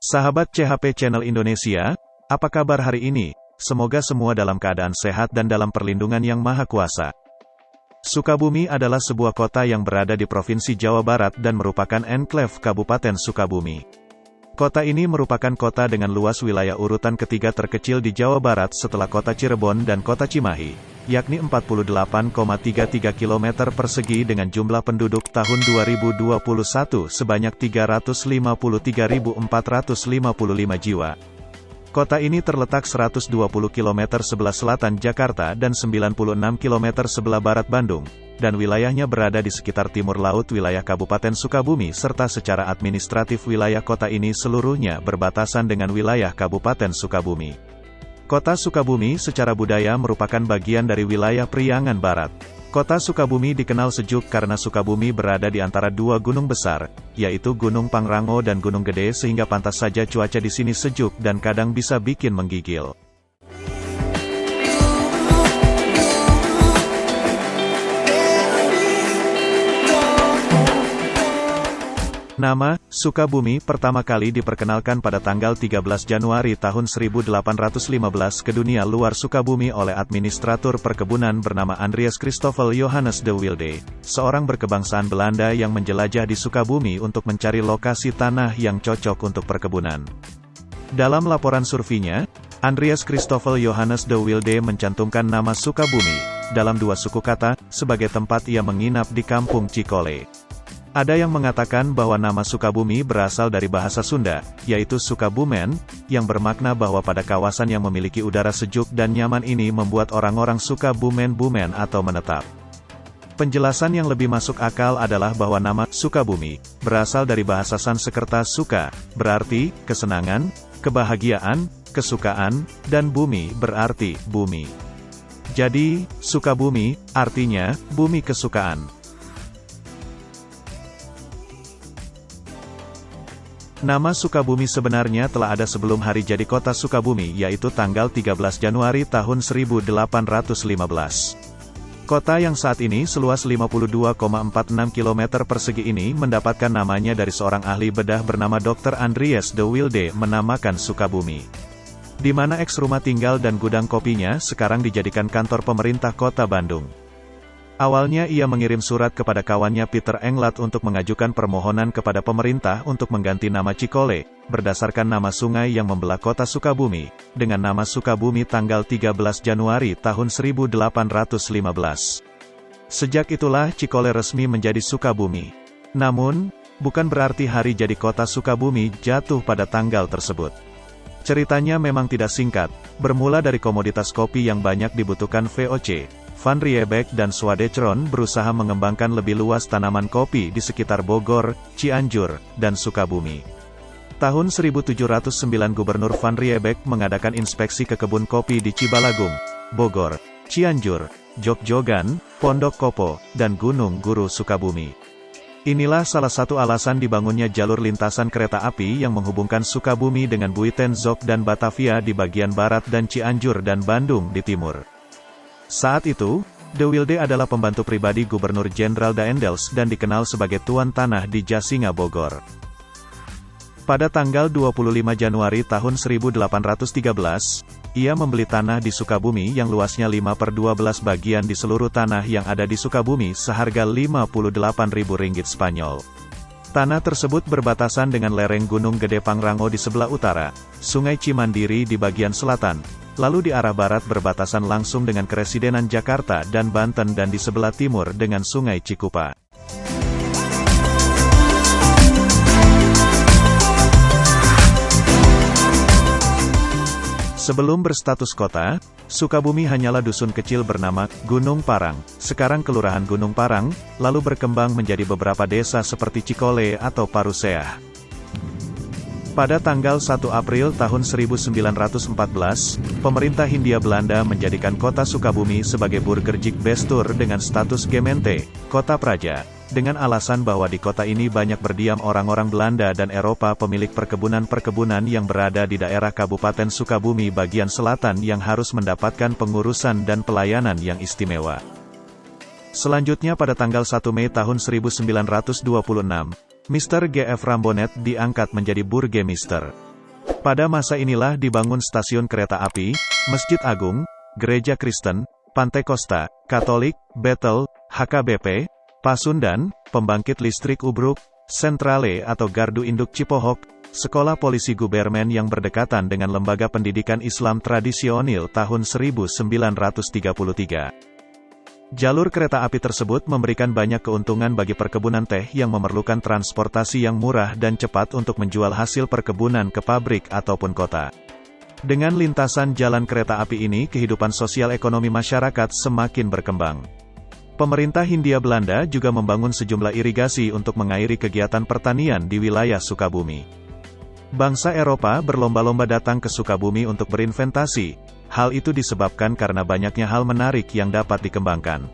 Sahabat CHP Channel Indonesia, apa kabar hari ini? Semoga semua dalam keadaan sehat dan dalam perlindungan Yang Maha Kuasa. Sukabumi adalah sebuah kota yang berada di Provinsi Jawa Barat dan merupakan enklave Kabupaten Sukabumi. Kota ini merupakan kota dengan luas wilayah urutan ketiga terkecil di Jawa Barat setelah kota Cirebon dan kota Cimahi, yakni 48,33 km persegi dengan jumlah penduduk tahun 2021 sebanyak 353.455 jiwa. Kota ini terletak 120 km sebelah selatan Jakarta dan 96 km sebelah barat Bandung, dan wilayahnya berada di sekitar timur laut wilayah Kabupaten Sukabumi serta secara administratif wilayah kota ini seluruhnya berbatasan dengan wilayah Kabupaten Sukabumi. Kota Sukabumi secara budaya merupakan bagian dari wilayah Priangan Barat. Kota Sukabumi dikenal sejuk karena Sukabumi berada di antara dua gunung besar, yaitu Gunung Pangrango dan Gunung Gede sehingga pantas saja cuaca di sini sejuk dan kadang bisa bikin menggigil. Nama Sukabumi pertama kali diperkenalkan pada tanggal 13 Januari tahun 1815 ke dunia luar Sukabumi oleh administratur perkebunan bernama Andries Christoffel Johannes de Wilde, seorang berkebangsaan Belanda yang menjelajah di Sukabumi untuk mencari lokasi tanah yang cocok untuk perkebunan. Dalam laporan surveinya, Andries Christoffel Johannes de Wilde mencantumkan nama Sukabumi dalam dua suku kata sebagai tempat ia menginap di Kampung Cikole. Ada yang mengatakan bahwa nama Sukabumi berasal dari bahasa Sunda, yaitu Sukabumen, yang bermakna bahwa pada kawasan yang memiliki udara sejuk dan nyaman ini membuat orang-orang suka bumen-bumen atau menetap. Penjelasan yang lebih masuk akal adalah bahwa nama Sukabumi berasal dari bahasa Sanskerta suka, berarti kesenangan, kebahagiaan, kesukaan, dan bumi berarti bumi. Jadi, Sukabumi artinya bumi kesukaan. Nama Sukabumi sebenarnya telah ada sebelum hari jadi kota Sukabumi yaitu tanggal 13 Januari tahun 1815. Kota yang saat ini seluas 52,46 km persegi ini mendapatkan namanya dari seorang ahli bedah bernama Dr. Andries de Wilde menamakan Sukabumi. Di mana eks rumah tinggal dan gudang kopinya sekarang dijadikan kantor pemerintah kota Bandung. Awalnya ia mengirim surat kepada kawannya Peter Englert untuk mengajukan permohonan kepada pemerintah untuk mengganti nama Cikole, berdasarkan nama sungai yang membelah kota Sukabumi, dengan nama Sukabumi tanggal 13 Januari tahun 1815. Sejak itulah Cikole resmi menjadi Sukabumi. Namun, bukan berarti hari jadi kota Sukabumi jatuh pada tanggal tersebut. Ceritanya memang tidak singkat, bermula dari komoditas kopi yang banyak dibutuhkan VOC. Van Riebeeck dan Swadetron berusaha mengembangkan lebih luas tanaman kopi di sekitar Bogor, Cianjur, dan Sukabumi. Tahun 1709 Gubernur Van Riebeeck mengadakan inspeksi ke kebun kopi di Cibalagung, Bogor, Cianjur, Jogjogan, Pondok Kopo, dan Gunung Guru Sukabumi. Inilah salah satu alasan dibangunnya jalur lintasan kereta api yang menghubungkan Sukabumi dengan Buitenzorg dan Batavia di bagian barat dan Cianjur dan Bandung di timur. Saat itu, De Wilde adalah pembantu pribadi Gubernur Jenderal Daendels dan dikenal sebagai tuan tanah di Jasinga Bogor. Pada tanggal 25 Januari tahun 1813, ia membeli tanah di Sukabumi yang luasnya 5/12 bagian di seluruh tanah yang ada di Sukabumi seharga Rp58.000 Spanyol. Tanah tersebut berbatasan dengan lereng Gunung Gede Pangrango di sebelah utara, Sungai Cimandiri di bagian selatan, lalu di arah barat berbatasan langsung dengan Keresidenan Jakarta dan Banten dan di sebelah timur dengan Sungai Cikupa. Sebelum berstatus kota, Sukabumi hanyalah dusun kecil bernama Gunung Parang, sekarang Kelurahan Gunung Parang, lalu berkembang menjadi beberapa desa seperti Cikole atau Paruseah. Pada tanggal 1 April tahun 1914, pemerintah Hindia Belanda menjadikan kota Sukabumi sebagai Burgerlijk Bestuur dengan status Gemeente, kota praja, dengan alasan bahwa di kota ini banyak berdiam orang-orang Belanda dan Eropa pemilik perkebunan-perkebunan yang berada di daerah Kabupaten Sukabumi bagian selatan yang harus mendapatkan pengurusan dan pelayanan yang istimewa. Selanjutnya pada tanggal 1 Mei tahun 1926, Mr. G.F. Rambonet diangkat menjadi Burgemister. Pada masa inilah dibangun stasiun kereta api, Masjid Agung, Gereja Kristen, Pantai Kosta, Katolik, Betel, HKBP, Pasundan, Pembangkit Listrik Ubruk, Sentrale atau Gardu Induk Cipohok, Sekolah Polisi Gubermen yang berdekatan dengan Lembaga Pendidikan Islam Tradisional tahun 1933. Jalur kereta api tersebut memberikan banyak keuntungan bagi perkebunan teh yang memerlukan transportasi yang murah dan cepat untuk menjual hasil perkebunan ke pabrik ataupun kota. Dengan lintasan jalan kereta api ini, kehidupan sosial ekonomi masyarakat semakin berkembang. Pemerintah Hindia Belanda juga membangun sejumlah irigasi untuk mengairi kegiatan pertanian di wilayah Sukabumi. Bangsa Eropa berlomba-lomba datang ke Sukabumi untuk berinvestasi. Hal itu disebabkan karena banyaknya hal menarik yang dapat dikembangkan.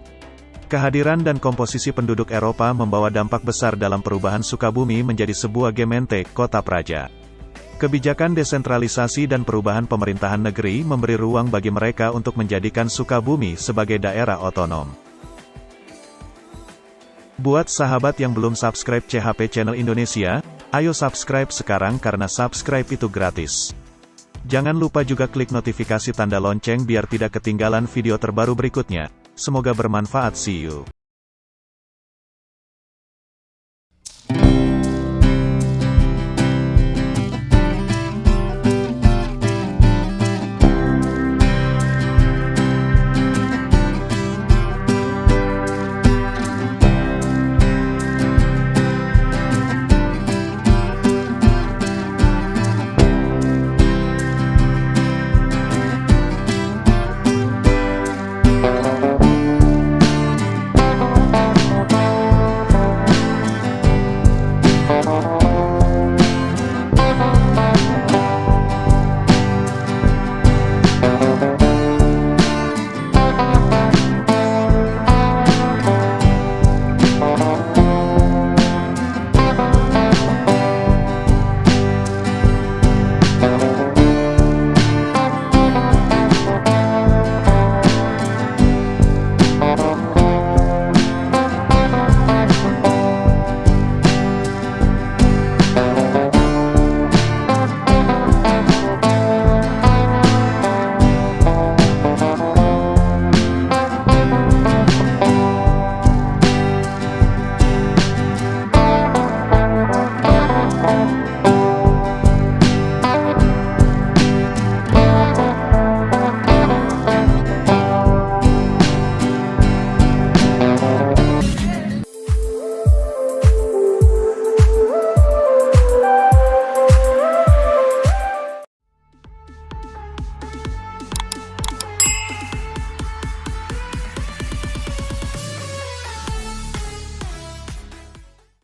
Kehadiran dan komposisi penduduk Eropa membawa dampak besar dalam perubahan Sukabumi menjadi sebuah gemeente kota praja. Kebijakan desentralisasi dan perubahan pemerintahan negeri memberi ruang bagi mereka untuk menjadikan Sukabumi sebagai daerah otonom. Buat sahabat yang belum subscribe CHP Channel Indonesia, ayo subscribe sekarang karena subscribe itu gratis. Jangan lupa juga klik notifikasi tanda lonceng biar tidak ketinggalan video terbaru berikutnya. Semoga bermanfaat. See you.